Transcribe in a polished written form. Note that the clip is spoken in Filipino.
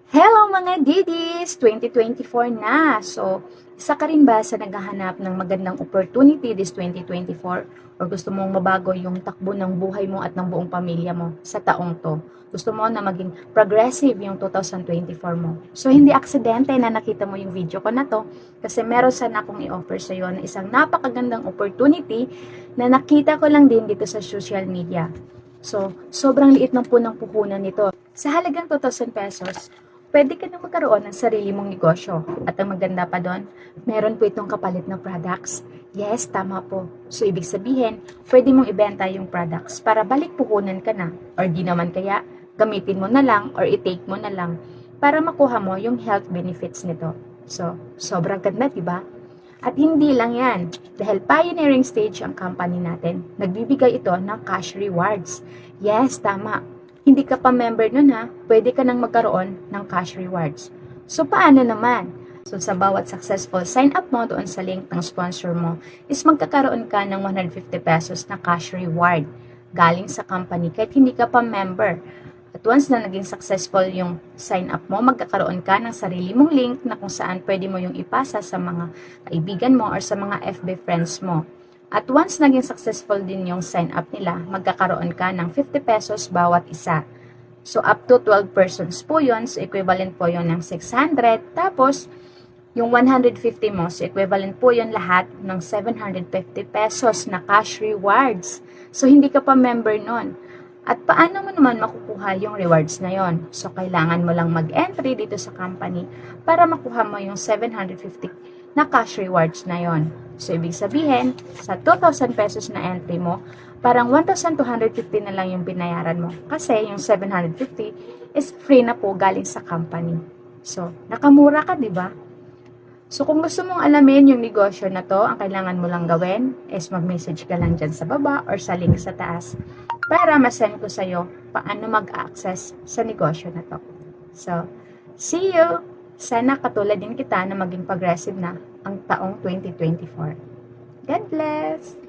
Hello mga Didis! 2024 na! So, isa ka rin ba sa naghahanap ng magandang opportunity this 2024? Or gusto mong mabago yung takbo ng buhay mo at ng buong pamilya mo sa taong to? Gusto mo na maging progressive yung 2024 mo? So, hindi aksidente na nakita mo yung video ko na to kasi meron sana akong i-offer sa iyo na isang napakagandang opportunity na nakita ko lang din dito sa social media. So, sobrang liit ng punang puhunan nito. Sa halagang 2,000 pesos, pwede ka na magkaroon ng sarili mong negosyo. At ang maganda pa doon, meron po itong kapalit na products. Yes, tama po. So, ibig sabihin, pwede mong ibenta yung products para balik puhunan ka na. Or di naman kaya, gamitin mo na lang or i-take mo na lang para makuha mo yung health benefits nito. So, sobrang ganda, di ba? At hindi lang yan, dahil pioneering stage ang company natin, nagbibigay ito ng cash rewards. Yes, tama. Hindi ka pa member nun ha, pwede ka nang magkaroon ng cash rewards. So, paano naman? So, sa bawat successful sign up mo doon sa link ng sponsor mo, is magkakaroon ka ng 150 pesos na cash reward galing sa company kahit hindi ka pa member. At once na naging successful yung sign up mo, magkakaroon ka ng sarili mong link na kung saan pwede mo yung ipasa sa mga kaibigan mo or sa mga FB friends mo. At once naging successful din yung sign up nila, magkakaroon ka ng 50 pesos bawat isa. So up to 12 persons po yun, so equivalent po yun ng 600. Tapos, yung 150 mo, so equivalent po yun lahat ng 750 pesos na cash rewards. So hindi ka pa member nun. At paano mo naman makukuha yung rewards na yon? So, kailangan mo lang mag-entry dito sa company para makuha mo yung 750 na cash rewards na yon. So, ibig sabihin, sa 2,000 pesos na entry mo, parang 1,250 na lang yung binayaran mo. Kasi yung 750 is free na po galing sa company. So, nakamura ka, di ba? So, kung gusto mong alamin yung negosyo na to, ang kailangan mo lang gawin is mag-message ka lang dyan sa baba or sa link sa taas para masend ko sa'yo paano mag-access sa negosyo na to. So, see you! Sana katulad din kita na maging progressive na ang taong 2024. God bless!